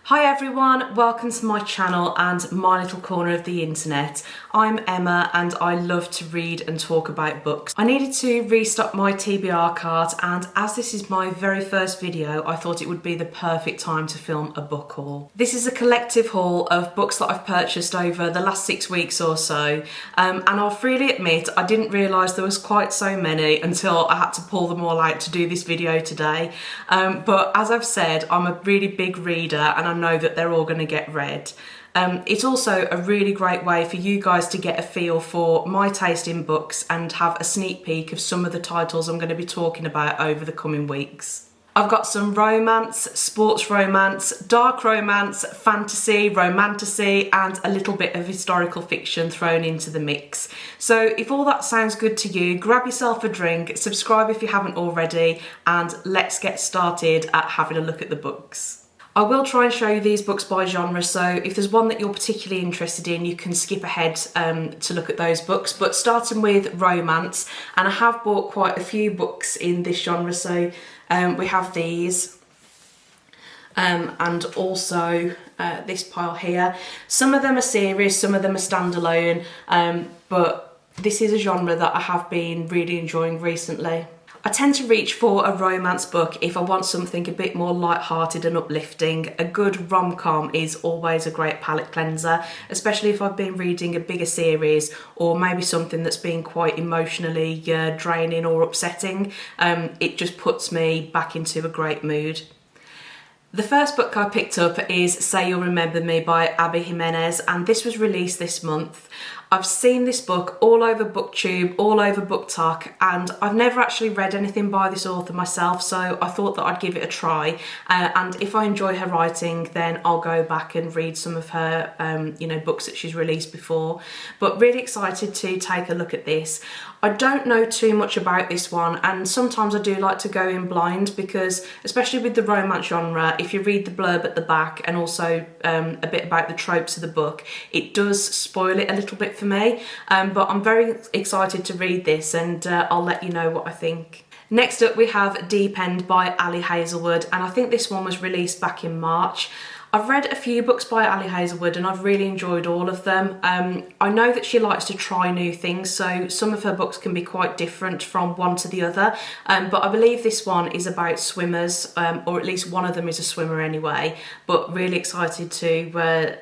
Hi everyone, welcome to my channel and my little corner of the internet. I'm Emma and I love to read and talk about books. I needed to restock my TBR card, and as this is my very first video, I thought it would be the perfect time to film a book haul. This is a collective haul of books that I've purchased over the last 6 weeks or so, and I'll freely admit I didn't realise there was quite so many until I had to pull them all out to do this video today. But as I've said, I'm a really big reader and I know that they're all going to get read. It's also a really great way for you guys to get a feel for my taste in books and have a sneak peek of some of the titles I'm going to be talking about over the coming weeks. I've got some romance, sports romance, dark romance, fantasy, romantasy, and a little bit of historical fiction thrown into the mix. So if all that sounds good to you, grab yourself a drink, subscribe if you haven't already, and let's get started at having a look at the books. I will try and show you these books by genre, so if there's one that you're particularly interested in, you can skip ahead to look at those books. But starting with romance, and I have bought quite a few books in this genre, so we have these and also this pile here. Some of them are series, some of them are standalone, but this is a genre that I have been really enjoying recently. I tend to reach for a romance book if I want something a bit more light-hearted and uplifting. A good rom-com is always a great palate cleanser, especially if I've been reading a bigger series or maybe something that's been quite emotionally draining or upsetting. It just puts me back into a great mood. The first book I picked up is Say You'll Remember Me by Abby Jimenez, and this was released this month. I've seen this book all over booktube, all over BookTok, and I've never actually read anything by this author myself, so I thought that I'd give it a try. And if I enjoy her writing, then I'll go back and read some of her books that she's released before. But really excited to take a look at this. I don't know too much about this one, and sometimes I do like to go in blind because, especially with the romance genre, if you read the blurb at the back and also a bit about the tropes of the book, it does spoil it a little bit for me. But I'm very excited to read this, and I'll let you know what I think. Next up we have Deep End by Ali Hazelwood, and I think this one was released back in March. I've read a few books by Ali Hazelwood and I've really enjoyed all of them. I know that she likes to try new things, so some of her books can be quite different from one to the other, but I believe this one is about swimmers, or at least one of them is a swimmer anyway, but really excited to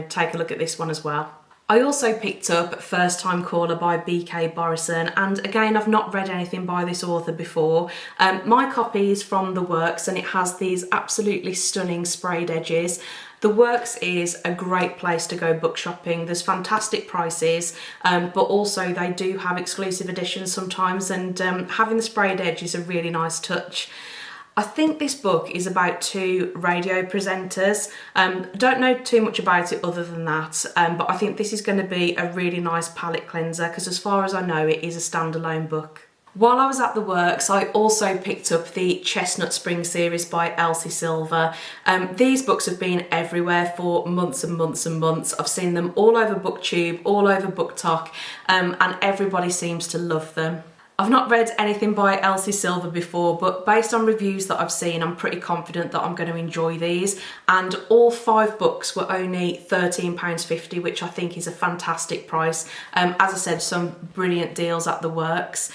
take a look at this one as well. I also picked up First Time Caller by B.K. Borison, and again I've not read anything by this author before. My copy is from The Works and it has these absolutely stunning sprayed edges. The Works is a great place to go book shopping. There's fantastic prices, but also they do have exclusive editions sometimes, and having the sprayed edge is a really nice touch. I think this book is about two radio presenters. Don't know too much about it other than that, but I think this is going to be a really nice palate cleanser because as far as I know it is a standalone book. While I was at The Works, I also picked up the Chestnut Spring series by Elsie Silver. These books have been everywhere for months and months and months. I've seen them all over BookTube, all over BookTok, and everybody seems to love them. I've not read anything by Elsie Silver before, but based on reviews that I've seen, I'm pretty confident that I'm going to enjoy these. And all 5 books were only £13.50, which I think is a fantastic price. As I said, some brilliant deals at The Works.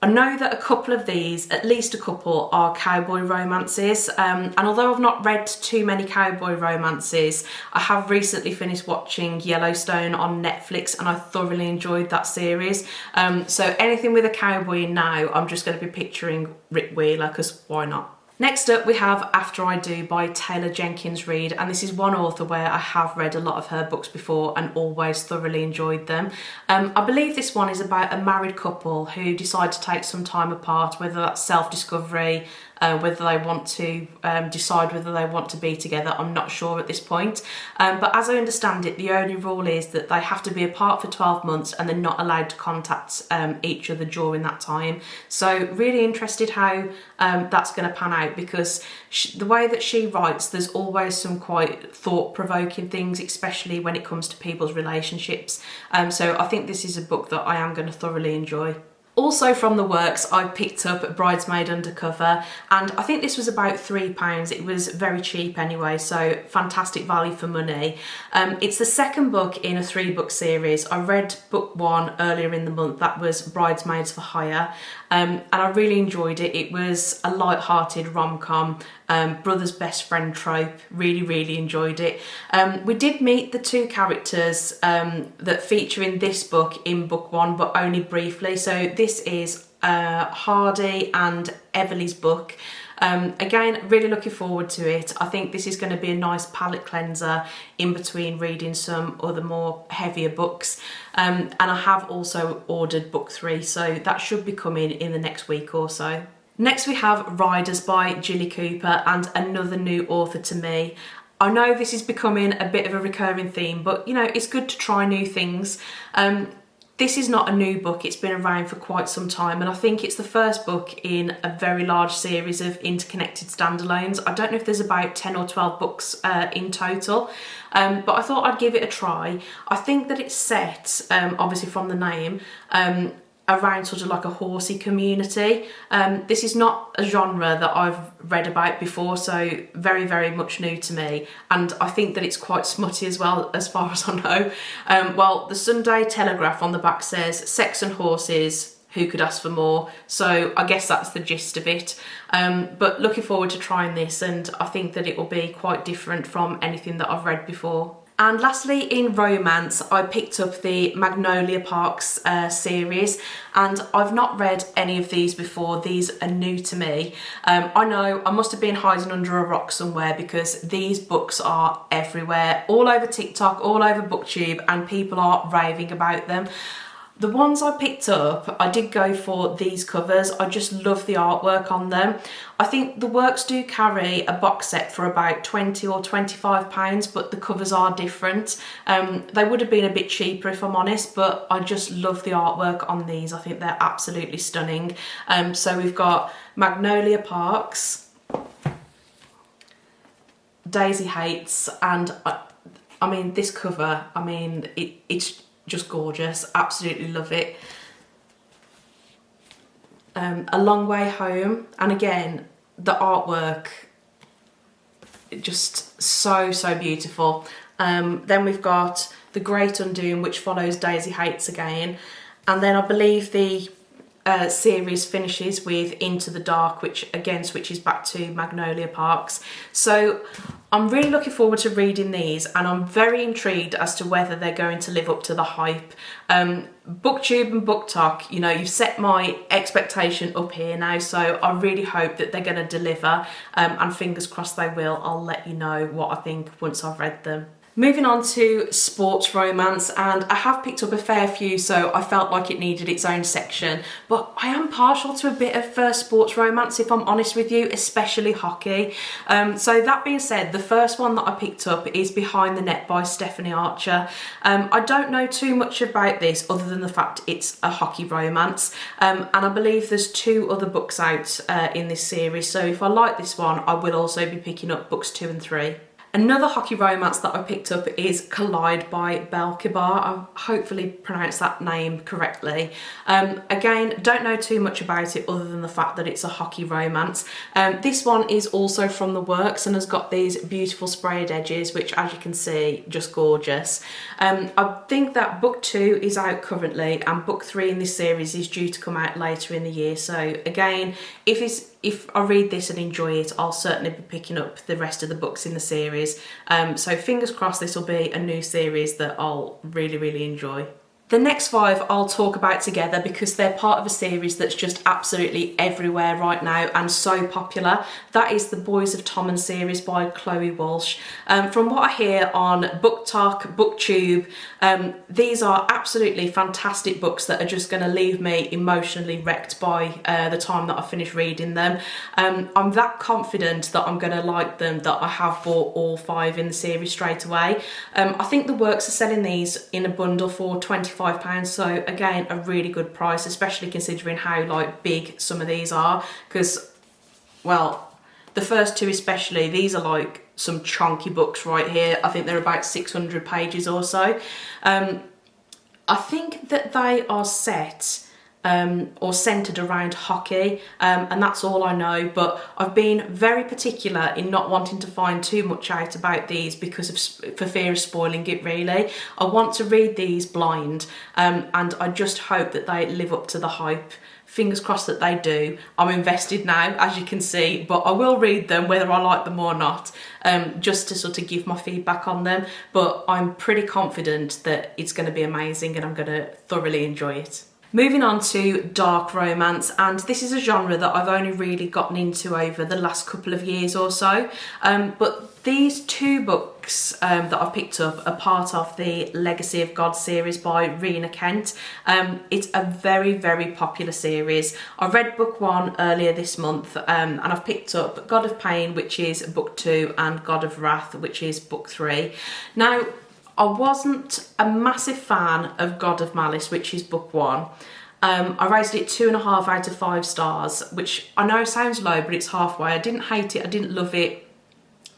I know that a couple of these, at least a couple, are cowboy romances, and although I've not read too many cowboy romances, I have recently finished watching Yellowstone on Netflix and I thoroughly enjoyed that series. So anything with a cowboy in now, I'm just going to be picturing Rick Wheeler, because why not? Next up we have After I Do by Taylor Jenkins Reid, and this is one author where I have read a lot of her books before and always thoroughly enjoyed them. I believe this one is about a married couple who decide to take some time apart, whether that's self-discovery, whether they want to decide whether they want to be together. I'm not sure at this point, but as I understand it, the only rule is that they have to be apart for 12 months and they're not allowed to contact each other during that time. So really interested how that's going to pan out, because the way that she writes, there's always some quite thought-provoking things, especially when it comes to people's relationships. So I think this is a book that I am going to thoroughly enjoy. Also from the works, I picked up Bridesmaid Undercover, and I think this was about £3. It was very cheap anyway, so fantastic value for money. It's the second book in a 3-book series. I read book 1 earlier in the month, that was Bridesmaids for Hire, and I really enjoyed it. It was a light-hearted rom-com, brother's best friend trope. Really enjoyed it. We did meet the 2 characters that feature in this book in book 1, but only briefly. So this is Hardy and Everly's book. Again, really looking forward to it. I think this is going to be a nice palette cleanser in between reading some other more heavier books. And I have also ordered book 3, so that should be coming in the next week or so. Next we have Riders by Jilly Cooper, and another new author to me. I know this is becoming a bit of a recurring theme, but you know, it's good to try new things. This is not a new book, it's been around for quite some time, and I think it's the first book in a very large series of interconnected standalones. I don't know if there's about 10 or 12 books in total, but I thought I'd give it a try. I think that it's set, obviously from the name, around sort of like a horsey community. This is not a genre that I've read about before, so very much new to me, and I think that it's quite smutty as well, as far as I know. Well, the Sunday Telegraph on the back says sex and horses, who could ask for more? So I guess that's the gist of it. But looking forward to trying this, and I think that it will be quite different from anything that I've read before. And lastly, in romance, I picked up the Magnolia Parks series, and I've not read any of these before. These are new to me. I know I must have been hiding under a rock somewhere, because these books are everywhere, all over TikTok, all over booktube, and people are raving about them. The ones I picked up, I did go for these covers. I just love the artwork on them. I think the works do carry a box set for about £20 or £25, but the covers are different. They would have been a bit cheaper if I'm honest, but I just love the artwork on these. I think they're absolutely stunning. So we've got Magnolia Parks, Daisy Hates, and I mean this cover, I mean it's just gorgeous, absolutely love it. A Long Way Home, and again the artwork, just so beautiful. Then we've got The Great Undoing, which follows Daisy Hates again, and then I believe the series finishes with Into the Dark, which again switches back to Magnolia Parks. So I'm really looking forward to reading these, and I'm very intrigued as to whether they're going to live up to the hype. Booktube and BookTok, you know, you've set my expectation up here now, so I really hope that they're going to deliver, and fingers crossed they will. I'll let you know what I think once I've read them. Moving on to sports romance, and I have picked up a fair few, so I felt like it needed its own section, but I am partial to a bit of sports romance, if I'm honest with you, especially hockey. So that being said, the first one that I picked up is Behind the Net by Stephanie Archer. I don't know too much about this other than the fact it's a hockey romance, and I believe there's 2 other books out in this series, so if I like this one I will also be picking up books 2 and 3. Another hockey romance that I picked up is Collide by Belle Kibar. I hopefully pronounced that name correctly. Again, don't know too much about it other than the fact that it's a hockey romance. This one is also from the works and has got these beautiful sprayed edges, which as you can see, just gorgeous. I think that book 2 is out currently, and book 3 in this series is due to come out later in the year. So again, if I read this and enjoy it, I'll certainly be picking up the rest of the books in the series. So fingers crossed this will be a new series that I'll really enjoy. The next 5 I'll talk about together because they're part of a series that's just absolutely everywhere right now and so popular. That is the Boys of Tommen series by Chloe Walsh. From what I hear on BookTok, BookTube, these are absolutely fantastic books that are just going to leave me emotionally wrecked by the time that I finish reading them. I'm that confident that I'm going to like them that I have bought all 5 in the series straight away. I think the works are selling these in a bundle for £25, so again a really good price, especially considering how like big some of these are, because well, the first 2 especially, these are like some chunky books right here. I think they're about 600 pages or so. I think that they are set or centred around hockey, and that's all I know. But I've been very particular in not wanting to find too much out about these for fear of spoiling it, really. I want to read these blind, and I just hope that they live up to the hype. Fingers crossed that they do. I'm invested now, as you can see, but I will read them whether I like them or not, just to sort of give my feedback on them. But I'm pretty confident that it's going to be amazing and I'm going to thoroughly enjoy it. Moving on to dark romance, and this is a genre that I've only really gotten into over the last couple of years or so, but these two books that I've picked up are part of the Legacy of God series by Rena Kent. It's a very, very popular series. I read book 1 earlier this month, and I've picked up God of Pain, which is book 2, and God of Wrath, which is book 3. Now, I wasn't a massive fan of God of Malice, which is book 1. I rated it 2.5 out of 5 stars, which I know sounds low, but it's halfway. I didn't hate it, I didn't love it.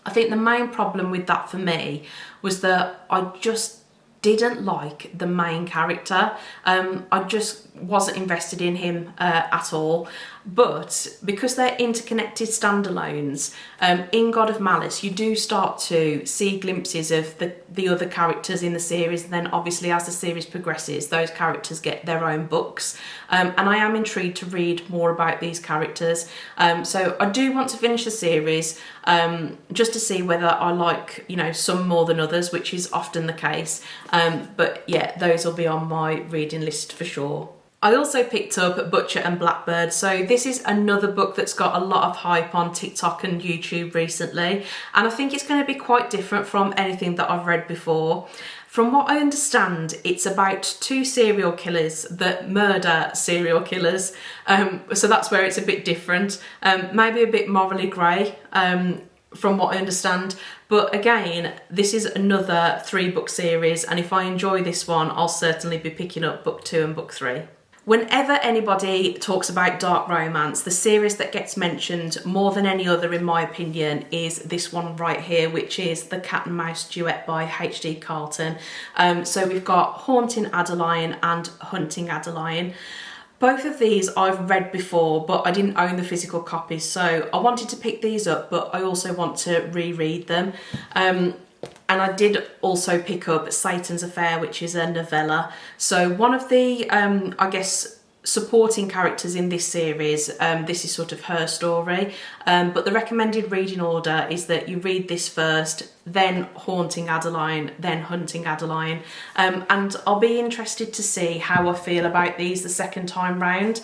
I think the main problem with that for me was that I just didn't like the main character. I just wasn't invested in him at all. But because they're interconnected standalones, in God of Malice you do start to see glimpses of the other characters in the series, and then obviously as the series progresses those characters get their own books, and I am intrigued to read more about these characters. So I do want to finish the series, just to see whether I like, you know, some more than others, which is often the case. But yeah, those will be on my reading list for sure. I also picked up Butcher and Blackbird. So this is another book that's got a lot of hype on TikTok and YouTube recently, and I think it's going to be quite different from anything that I've read before. From what I understand, it's about 2 serial killers that murder serial killers, so that's where it's a bit different, maybe a bit morally grey, from what I understand. But again, this is another 3-book series, and if I enjoy this one, I'll certainly be picking up book 2 and book 3. Whenever anybody talks about dark romance, the series that gets mentioned more than any other, in my opinion, is this one right here, which is The Cat and Mouse Duet by H.D. Carlton. So we've got Haunting Adeline and Hunting Adeline. Both of these I've read before, but I didn't own the physical copies, so I wanted to pick these up, but I also want to reread them. And I did also pick up Satan's Affair, which is a novella. So one of the, I guess, supporting characters in this series, this is sort of her story, but the recommended reading order is that you read this first, then Haunting Adeline, then Hunting Adeline, and I'll be interested to see how I feel about these the second time round.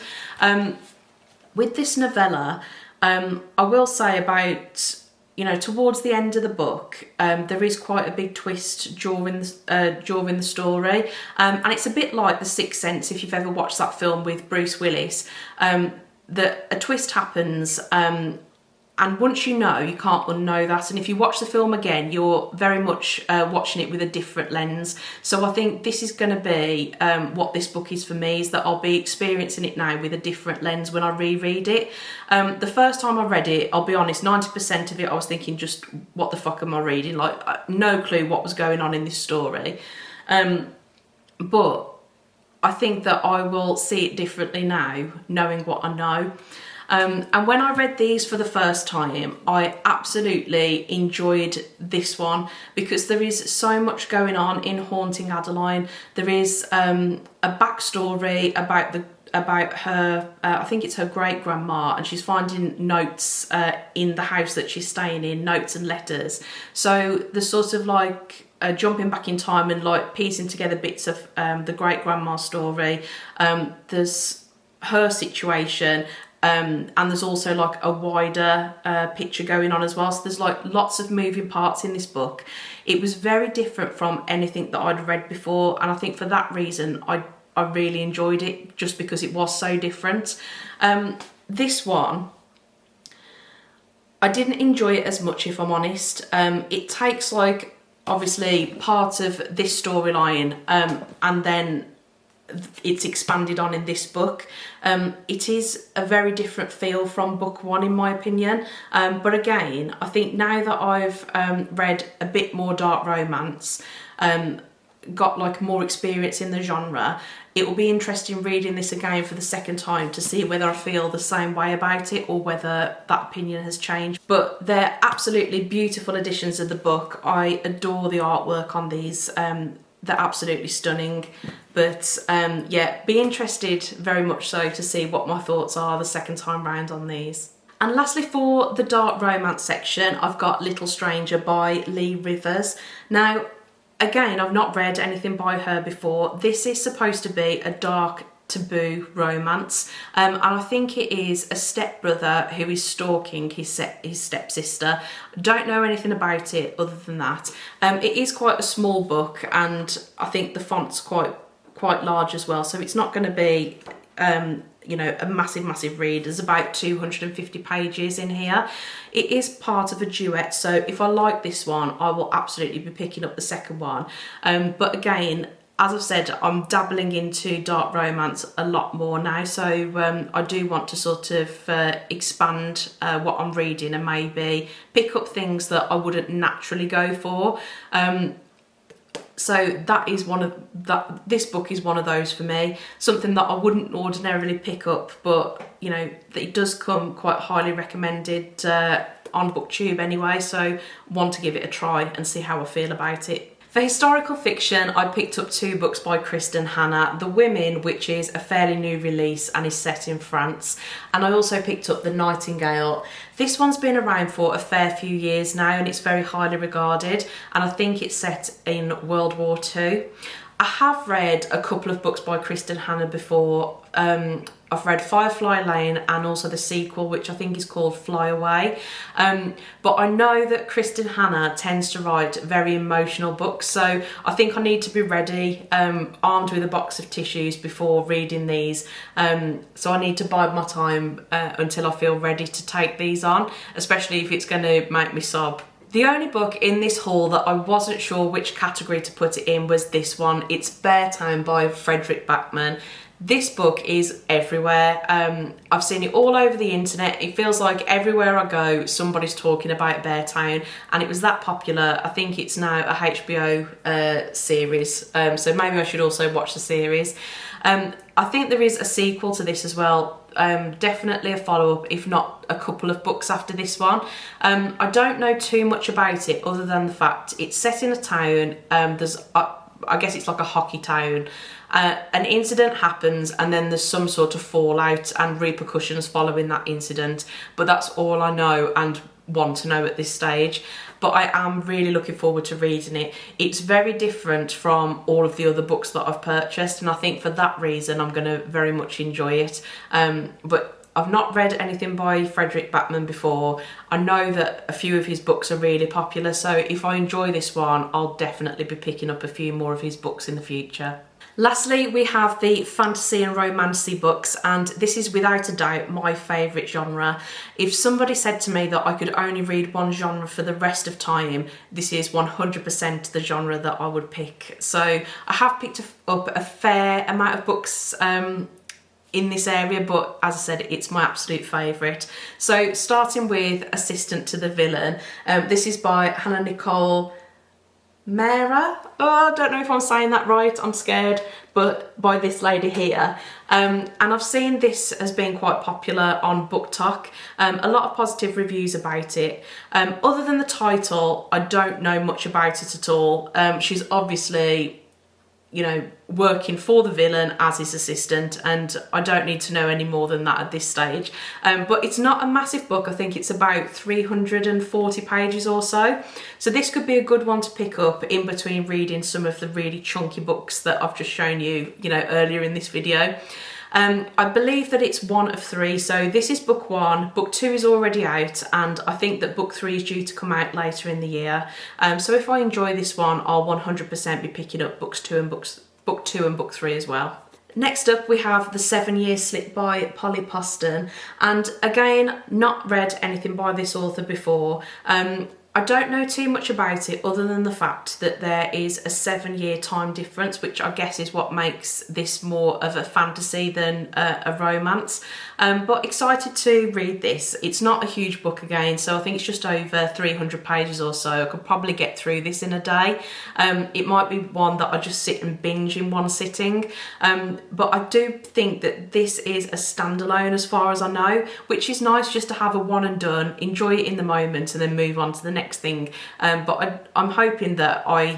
With this novella, I will say about, you know, towards the end of the book, there is quite a big twist during the story, and it's a bit like The Sixth Sense, if you've ever watched that film with Bruce Willis. That a twist happens, and once you know, you can't unknow that. And if you watch the film again, you're very much watching it with a different lens. So I think this is going to be what this book is for me, is that I'll be experiencing it now with a different lens when I reread it. The first time I read it, I'll be honest, 90% of it I was thinking, just what the fuck am I reading? Like, no clue what was going on in this story. But I think that I will see it differently now, knowing what I know. And when I read these for the first time, I absolutely enjoyed this one because there is so much going on in Haunting Adeline. There is a backstory about her, I think it's her great-grandma, and she's finding notes in the house that she's staying in, notes and letters. So there's sort of like jumping back in time and like piecing together bits of the great-grandma story. There's her situation, and there's also like a wider picture going on as well. So there's like lots of moving parts in this book. It was very different from anything that I'd read before, and I think for that reason I really enjoyed it, just because it was so different. This one, I didn't enjoy it as much, if I'm honest. It takes like obviously part of this storyline, and then it's expanded on in this book. It is a very different feel from book 1, in my opinion. But again, I think now that I've read a bit more dark romance, got like more experience in the genre, it will be interesting reading this again for the second time to see whether I feel the same way about it or whether that opinion has changed. But they're absolutely beautiful editions of the book. I adore the artwork on these. They're absolutely stunning. But yeah, be interested very much so to see what my thoughts are the second time round on these. And lastly, for the dark romance section, I've got Little Stranger by Lee Rivers. Now, again, I've not read anything by her before. This is supposed to be a dark, taboo romance, and I think it is a stepbrother who is stalking his stepsister. Don't know anything about it other than that. It is quite a small book, and I think the font's quite large as well, so it's not going to be you know, a massive read. There's about 250 pages in here. It is part of a duet, so if I like this one, I will absolutely be picking up the second one. But again, as I've said, I'm dabbling into dark romance a lot more now, so I do want to sort of expand what I'm reading and maybe pick up things that I wouldn't naturally go for. So that is this book is one of those for me, something that I wouldn't ordinarily pick up, but you know, it does come quite highly recommended on booktube anyway, so want to give it a try and see how I feel about it. For historical fiction, I picked up 2 books by Kristen Hanna. The Women, which is a fairly new release and is set in France. And I also picked up The Nightingale. This one's been around for a fair few years now and it's very highly regarded. And I think it's set in World War II. I have read a couple of books by Kristen Hanna before. I've read Firefly Lane and also the sequel, which I think is called Fly Away. But I know that Kristen Hanna tends to write very emotional books, so I think I need to be ready, armed with a box of tissues before reading these. So I need to bide my time until I feel ready to take these on, especially if it's going to make me sob. The only book in this haul that I wasn't sure which category to put it in was this one. It's Beartown by Frederick Backman. This book is everywhere. I've seen it all over the internet. It feels like everywhere I go, somebody's talking about Beartown, and it was that popular. I think it's now a HBO series, so maybe I should also watch the series. I think there is a sequel to this as well. Definitely a follow-up, if not a couple of books after this one. I don't know too much about it other than the fact it's set in a town. I guess it's like a hockey town. An incident happens and then there's some sort of fallout and repercussions following that incident, but that's all I know and want to know at this stage. But I am really looking forward to reading it. It's very different from all of the other books that I've purchased, and I think for that reason I'm going to very much enjoy it. But I've not read anything by Frederick Backman before. I know that a few of his books are really popular, so if I enjoy this one, I'll definitely be picking up a few more of his books in the future. Lastly, we have the fantasy and romantasy books, and this is without a doubt my favourite genre. If somebody said to me that I could only read one genre for the rest of time, this is 100% the genre that I would pick. So I have picked up a fair amount of books in this area, but as I said, it's my absolute favourite. So starting with Assistant to the Villain, this is by Hannah Nicole Mera. Oh, I don't know if I'm saying that right, I'm scared, but by this lady here. And I've seen this as being quite popular on BookTok. A lot of positive reviews about it. Other than the title, I don't know much about it at all. She's obviously, you know, working for the villain as his assistant, and I don't need to know any more than that at this stage. But it's not a massive book. I think it's about 340 pages or so. So this could be a good one to pick up in between reading some of the really chunky books that I've just shown you, earlier in this video. I believe that it's one of 3, so this is book 1, book 2 is already out, and I think that book 3 is due to come out later in the year. So if I enjoy this one, I'll 100% be picking up book 2 and book 3 as well. Next up, we have The 7-Year Slip by Polly Poston, and again, not read anything by this author before. I I don't know too much about it other than the fact that there is a 7-year time difference, which I guess is what makes this more of a fantasy than a romance. But excited to read this. It's not a huge book again, so I think it's just over 300 pages or so. I could probably get through this in a day. It might be one that I just sit and binge in one sitting. But I do think that this is a standalone as far as I know, which is nice just to have a one and done, enjoy it in the moment and then move on to the next thing. But I'm hoping that I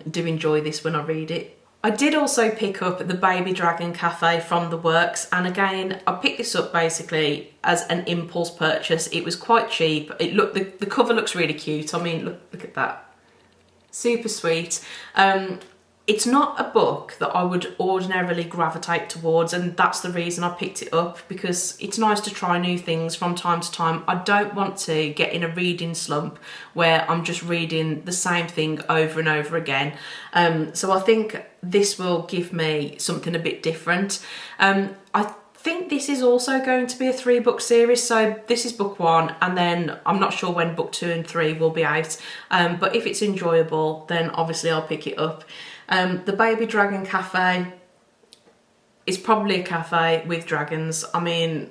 do enjoy this when I read it. I did also pick up The Baby Dragon Cafe from The Works, and again I picked this up basically as an impulse purchase. It was quite cheap. The cover looks really cute. I mean, look at that. Super sweet. It's not a book that I would ordinarily gravitate towards, and that's the reason I picked it up, because it's nice to try new things from time to time. I don't want to get in a reading slump where I'm just reading the same thing over and over again. So I think this will give me something a bit different. I think this is also going to be a 3-book series, so this is book 1, and then I'm not sure when book 2 and 3 will be out, but if it's enjoyable then obviously I'll pick it up. The Baby Dragon Cafe is probably a cafe with dragons. I mean,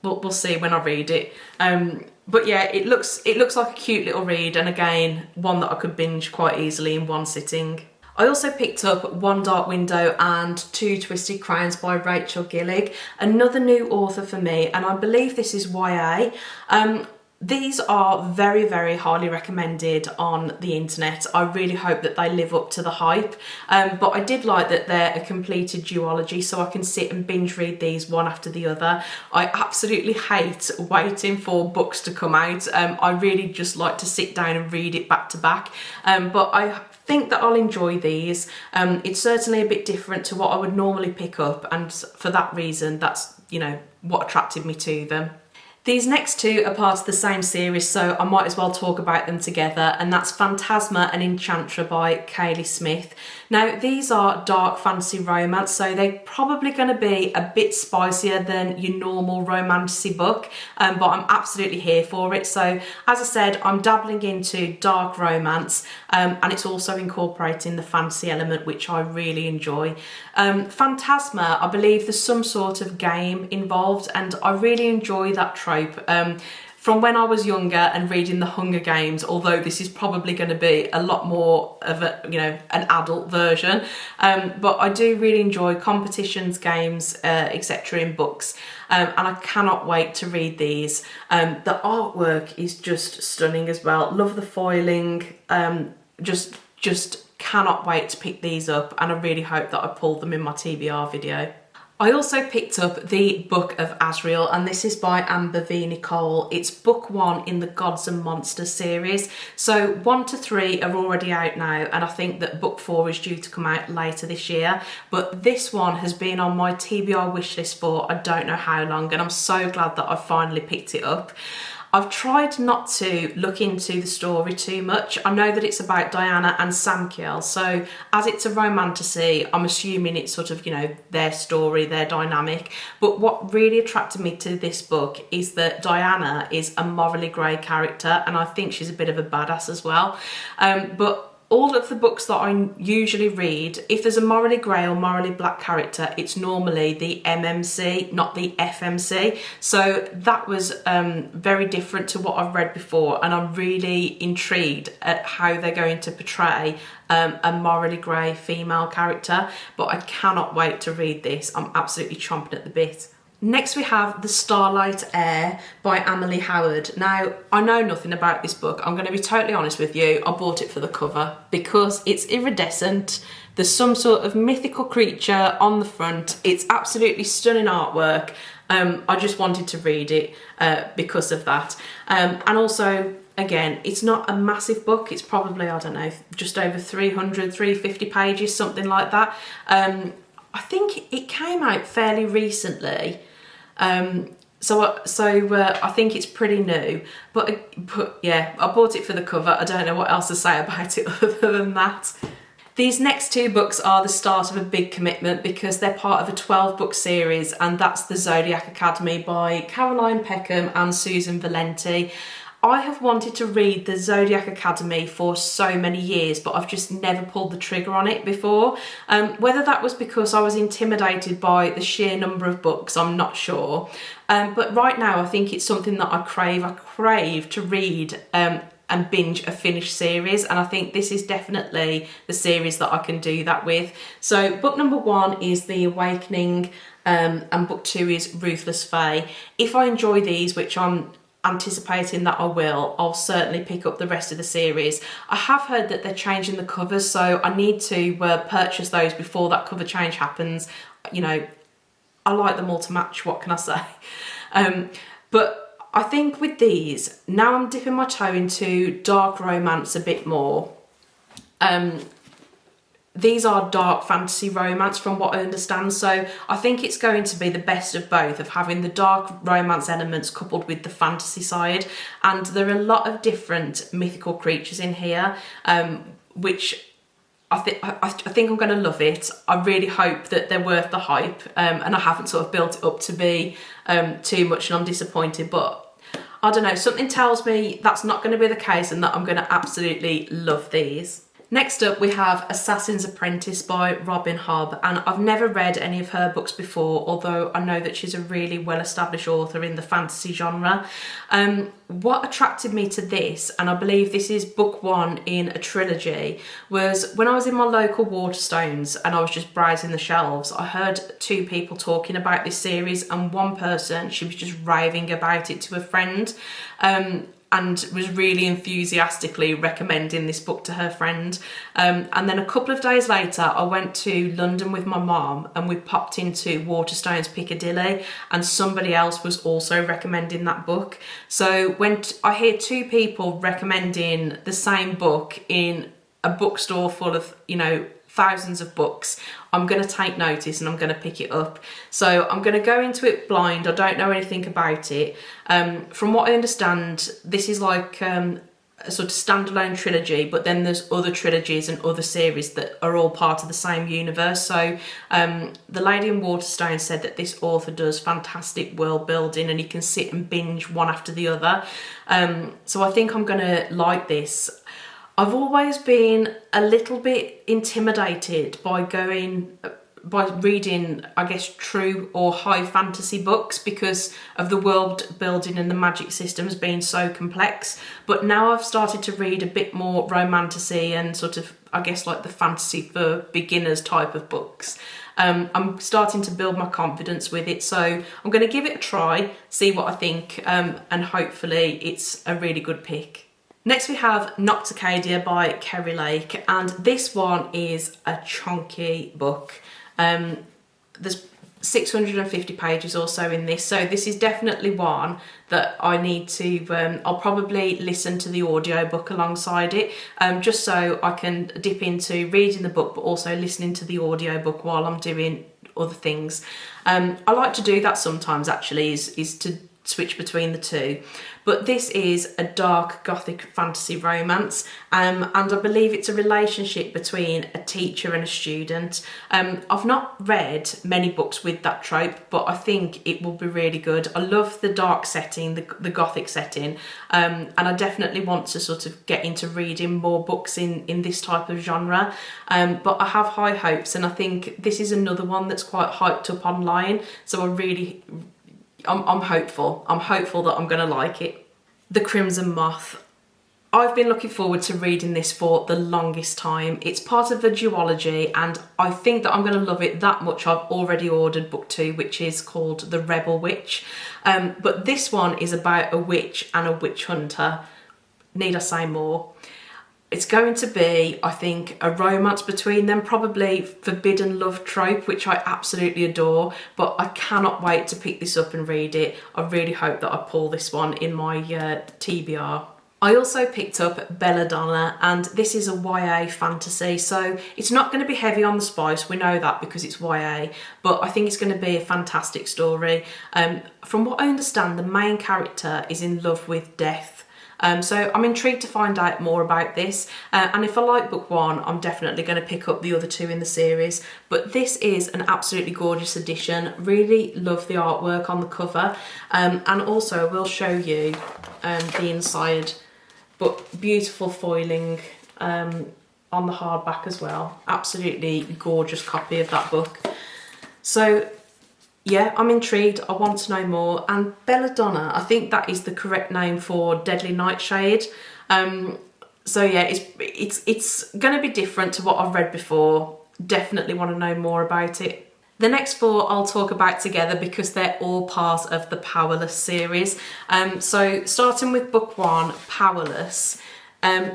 we'll see when I read it. But yeah, it looks like a cute little read, and again, one that I could binge quite easily in one sitting. I also picked up One Dark Window and Two Twisted Crowns by Rachel Gillig, another new author for me, and I believe this is YA. These are very, very highly recommended on the internet. I really hope that they live up to the hype. But I did like that they're a completed duology, so I can sit and binge read these one after the other. I absolutely hate waiting for books to come out. I really just like to sit down and read it back to back. But I think that I'll enjoy these. It's certainly a bit different to what I would normally pick up, and for that reason, that's, you know, what attracted me to them. These next two are part of the same series, so I might as well talk about them together, and that's Phantasma and Enchantra by Kaylee Smith. Now, these are dark fantasy romance, so they're probably going to be a bit spicier than your normal romantasy book, but I'm absolutely here for it. So, as I said, I'm dabbling into dark romance, and it's also incorporating the fantasy element, which I really enjoy. Phantasma, I believe there's some sort of game involved, and I really enjoy that trope. From when I was younger and reading The Hunger Games, although this is probably going to be a lot more of a, you know, an adult version, but I do really enjoy competitions, games, etc. in books, and I cannot wait to read these. The artwork is just stunning as well. Love the foiling. Just cannot wait to pick these up, and I really hope that I pulled them in my TBR video. I also picked up The Book of Asriel, and this is by Amber V. Nicole. It's book 1 in the Gods and Monsters series. So 1 to 3 are already out now, and I think that book 4 is due to come out later this year. But this one has been on my TBR wishlist for I don't know how long, and I'm so glad that I finally picked it up. I've tried not to look into the story too much. I know that it's about Diana and Samkiel, so as it's a romantasy, I'm assuming it's sort of, you know, their story, their dynamic. But what really attracted me to this book is that Diana is a morally grey character, and I think she's a bit of a badass as well. But all of the books that I usually read, if there's a morally grey or morally black character, it's normally the MMC, not the FMC. So that was very different to what I've read before, and I'm really intrigued at how they're going to portray a morally grey female character. But I cannot wait to read this. I'm absolutely chomping at the bit. Next we have The Starlight Heir by Amelie Howard. Now, I know nothing about this book. I'm going to be totally honest with you. I bought it for the cover because it's iridescent. There's some sort of mythical creature on the front. It's absolutely stunning artwork. I just wanted to read it because of that. And also, again, it's not a massive book. It's probably, I don't know, just over 300, 350 pages, something like that. I think it came out fairly recently. So I think it's pretty new, but yeah, I bought it for the cover. I don't know what else to say about it other than that. These next two books are the start of a big commitment because they're part of a 12-book series, and that's The Zodiac Academy by Caroline Peckham and Susan Valenti. I have wanted to read the Zodiac Academy for so many years, but I've just never pulled the trigger on it before. Whether that was because I was intimidated by the sheer number of books, I'm not sure. But right now I think it's something that I crave. I crave to read and binge a finished series, and I think this is definitely the series that I can do that with. So book number 1 is The Awakening, and book 2 is Ruthless Fae. If I enjoy these, which I'm anticipating that I will, I'll certainly pick up the rest of the series. I have heard that they're changing the covers, so I need to purchase those before that cover change happens. You know, I like them all to match, what can I say? But I think with these, now I'm dipping my toe into dark romance a bit more. These are dark fantasy romance from what I understand, so I think it's going to be the best of both, of having the dark romance elements coupled with the fantasy side. And there are a lot of different mythical creatures in here, which I think I'm going to love it. I really hope that they're worth the hype, and I haven't sort of built it up to be too much and I'm disappointed, but I don't know, something tells me that's not going to be the case and that I'm going to absolutely love these. Next up we have Assassin's Apprentice by Robin Hobb, and I've never read any of her books before, although I know that she's a really well-established author in the fantasy genre. What attracted me to this, and I believe this is book 1 in a trilogy, was when I was in my local Waterstones and I was just browsing the shelves, I heard 2 people talking about this series, and one person, she was just raving about it to a friend, and was really enthusiastically recommending this book to her friend. And then a couple of days later, I went to London with my mom and we popped into Waterstones Piccadilly, and somebody else was also recommending that book. So when I hear 2 people recommending the same book in a bookstore full of, you know, thousands of books, I'm going to take notice and I'm going to pick it up. So I'm going to go into it blind. I don't know anything about it. From what I understand, this is like a sort of standalone trilogy, but then there's other trilogies and other series that are all part of the same universe. So the lady in Waterstone said that this author does fantastic world building and you can sit and binge one after the other. So I think I'm going to like this. I've always been a little bit intimidated by reading, I guess, true or high fantasy books because of the world building and the magic systems being so complex. But now I've started to read a bit more romantasy and sort of, I guess, like the fantasy for beginners type of books. I'm starting to build my confidence with it, so I'm going to give it a try, see what I think, and hopefully it's a really good pick. Next we have Nocticadia by Kerry Lake, and this one is a chunky book. There's 650 pages or so in this, so this is definitely one that I need to, I'll probably listen to the audiobook alongside it, just so I can dip into reading the book but also listening to the audiobook while I'm doing other things. I like to do that sometimes actually, is to switch between the two. But this is a dark gothic fantasy romance, and I believe it's a relationship between a teacher and a student. I've not read many books with that trope, but I think it will be really good. I love the dark setting, the gothic setting, and I definitely want to sort of get into reading more books in this type of genre. But I have high hopes, and I think this is another one that's quite hyped up online, so I'm hopeful. I'm hopeful that I'm going to like it. The Crimson Moth. I've been looking forward to reading this for the longest time. It's part of a duology and I think that I'm going to love it that much. I've already ordered book 2, which is called The Rebel Witch. But this one is about a witch and a witch hunter. Need I say more? It's going to be, I think, a romance between them, probably forbidden love trope, which I absolutely adore, but I cannot wait to pick this up and read it. I really hope that I pull this one in my TBR. I also picked up Belladonna, and this is a YA fantasy, so it's not going to be heavy on the spice, we know that because it's YA, but I think it's going to be a fantastic story. From what I understand, the main character is in love with death. So I'm intrigued to find out more about this, and if I like book one, I'm definitely going to pick up the other two in the series. But this is an absolutely gorgeous edition. Really love the artwork on the cover, and also I will show you the inside, but beautiful foiling on the hardback as well. Absolutely gorgeous copy of that book. So yeah, I'm intrigued. I want to know more. And Belladonna, I think that is the correct name for Deadly Nightshade. So yeah, it's going to be different to what I've read before. Definitely want to know more about it. The next four I'll talk about together because they're all part of the Powerless series. So starting with book one, Powerless.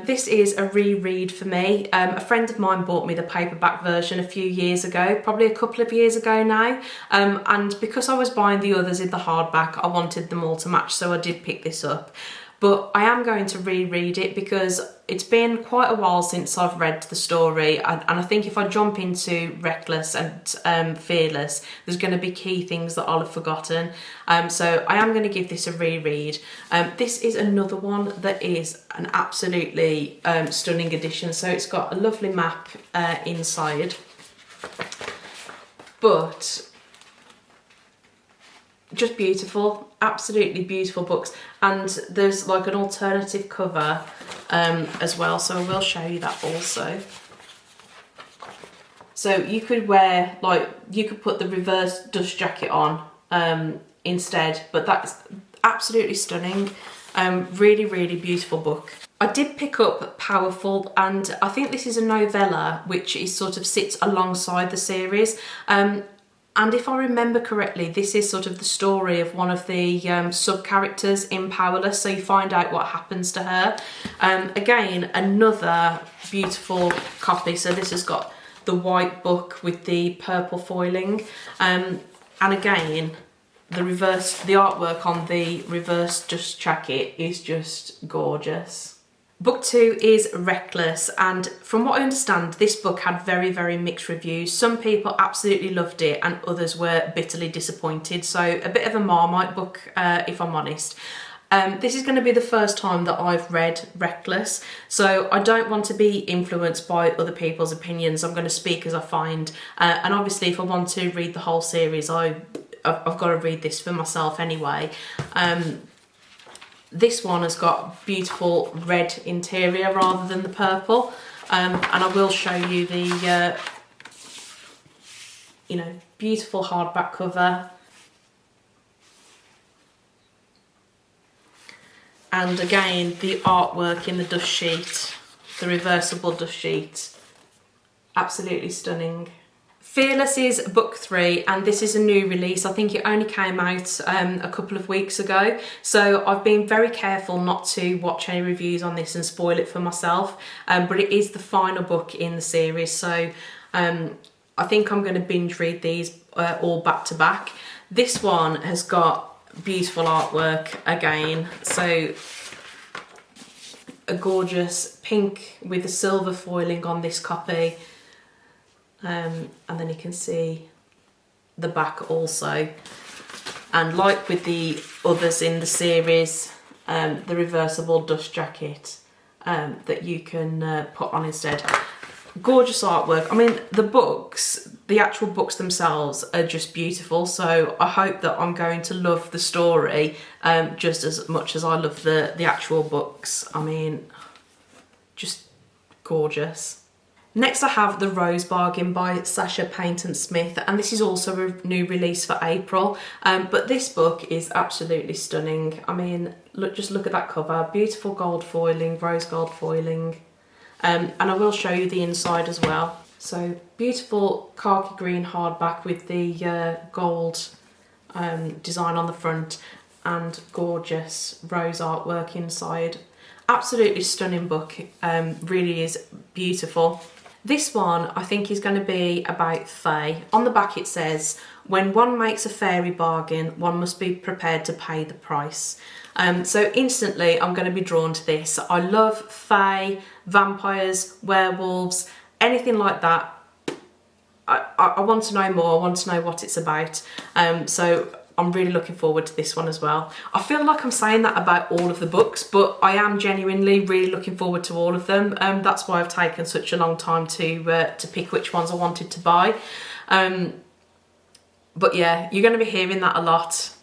This is a reread for me. A friend of mine bought me the paperback version a few years ago, probably a couple of years ago now. And because I was buying the others in the hardback, I wanted them all to match, so I did pick this up. But I am going to reread it because it's been quite a while since I've read the story, and I think if I jump into Reckless and Fearless, there's going to be key things that I'll have forgotten. So I am going to give this a reread. This is another one that is an absolutely stunning edition. So it's got a lovely map inside, but just beautiful, absolutely beautiful books. And there's like an alternative cover as well, so I will show you that also. So you could wear, like, you could put the reverse dust jacket on instead, but that's absolutely stunning. Really, really beautiful book. I did pick up Powerful, and I think this is a novella which is sort of sits alongside the series. And if I remember correctly, this is sort of the story of one of the sub-characters in Powerless, so you find out what happens to her. Again, another beautiful copy. So this has got the white book with the purple foiling. And again, the artwork on the reverse dust jacket is just gorgeous. Book two is Reckless, and from what I understand, this book had very, very mixed reviews. Some people absolutely loved it and others were bitterly disappointed. So a bit of a Marmite book, if I'm honest. This is going to be the first time that I've read Reckless, so I don't want to be influenced by other people's opinions. I'm going to speak as I find, and obviously if I want to read the whole series, I've got to read this for myself anyway. This one has got beautiful red interior rather than the purple, and I will show you the beautiful hardback cover. And again, the artwork in the dust sheet, the reversible dust sheet, absolutely stunning. Fearless is book three, and this is a new release. I think it only came out a couple of weeks ago, so I've been very careful not to watch any reviews on this and spoil it for myself, but it is the final book in the series, so I think I'm going to binge read these all back to back. This one has got beautiful artwork again, so a gorgeous pink with the silver foiling on this copy. And then you can see the back also, and like with the others in the series, the reversible dust jacket that you can put on instead. Gorgeous artwork. I mean, the actual books themselves are just beautiful, so I hope that I'm going to love the story just as much as I love the actual books. I mean, just gorgeous. Next I have The Rose Bargain by Sasha Paynton Smith, and this is also a new release for April, but this book is absolutely stunning. I mean, just look at that cover, beautiful gold foiling, rose gold foiling, and I will show you the inside as well. So beautiful khaki green hardback with the gold design on the front and gorgeous rose artwork inside. Absolutely stunning book, really is beautiful. This one I think is going to be about fae. On the back it says, when one makes a fairy bargain, one must be prepared to pay the price. So instantly I'm going to be drawn to this. I love fae, vampires, werewolves, anything like that. I want to know more, I want to know what it's about. So I'm really looking forward to this one as well. I feel like I'm saying that about all of the books, but I am genuinely really looking forward to all of them. That's why I've taken such a long time to pick which ones I wanted to buy. But yeah, you're going to be hearing that a lot.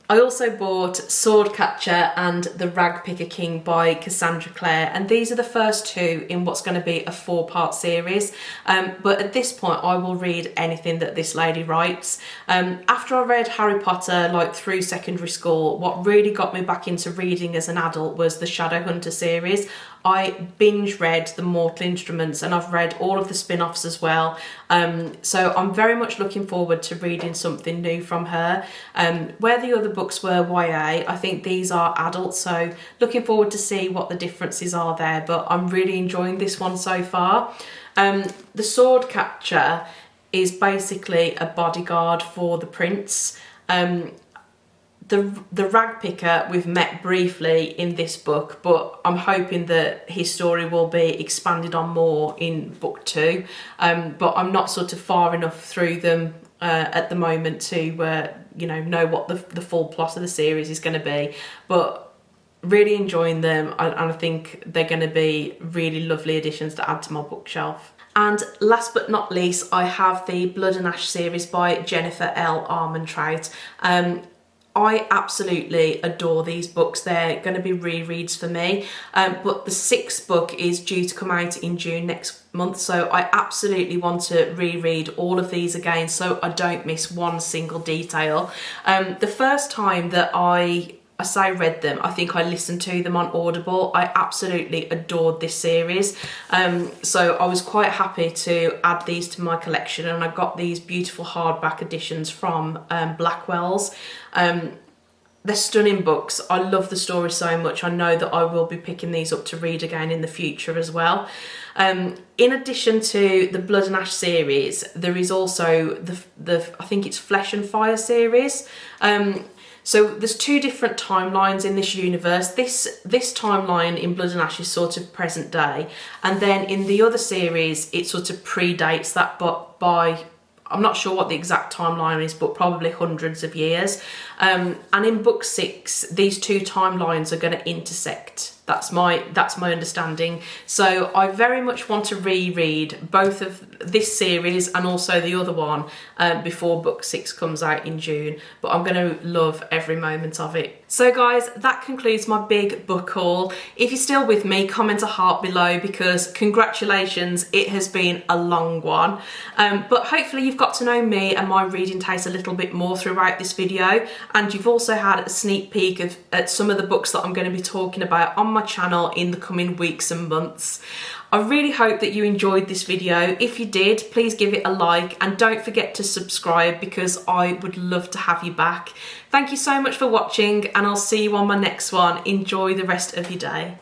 I also bought Swordcatcher and The Ragpicker King by Cassandra Clare, and these are the first two in what's going to be a 4-part series. But at this point, I will read anything that this lady writes. After I read Harry Potter, like through secondary school, what really got me back into reading as an adult was the Shadowhunter series. I binge read The Mortal Instruments, and I've read all of the spin-offs as well. So I'm very much looking forward to reading something new from her. Where the other books were YA, I think these are adult, so looking forward to see what the differences are there, but I'm really enjoying this one so far. The Swordcatcher is basically a bodyguard for the prince. The Ragpicker we've met briefly in this book, but I'm hoping that his story will be expanded on more in book 2. But I'm not sort of far enough through them at the moment to know what the full plot of the series is going to be. But really enjoying them, and I think they're going to be really lovely additions to add to my bookshelf. And last but not least, I have the Blood and Ash series by Jennifer L. Armentrout. I absolutely adore these books. They're going to be rereads for me. But the 6th book is due to come out in June next month, so I absolutely want to reread all of these again so I don't miss one single detail. The first time that I read them, I think I listened to them on Audible. I absolutely adored this series. So I was quite happy to add these to my collection, and I got these beautiful hardback editions from Blackwell's. They're stunning books. I love the story so much. I know that I will be picking these up to read again in the future as well. In addition to the Blood and Ash series, there is also the I think it's Flesh and Fire series. So there's 2 different timelines in this universe. This timeline in Blood and Ash is sort of present day, and then in the other series it sort of predates that, but by, I'm not sure what the exact timeline is, but probably hundreds of years. And in book 6, these 2 timelines are going to intersect. That's my understanding. So I very much want to reread both of this series and also the other one before book 6 comes out in June. But I'm going to love every moment of it. So guys, that concludes my big book haul. If you're still with me, comment a heart below, because congratulations, it has been a long one. But hopefully you've got to know me and my reading taste a little bit more throughout this video, and you've also had a sneak peek at some of the books that I'm going to be talking about on my channel in the coming weeks and months. I really hope that you enjoyed this video. If you did, please give it a like, and don't forget to subscribe, because I would love to have you back. Thank you so much for watching, and I'll see you on my next one. Enjoy the rest of your day.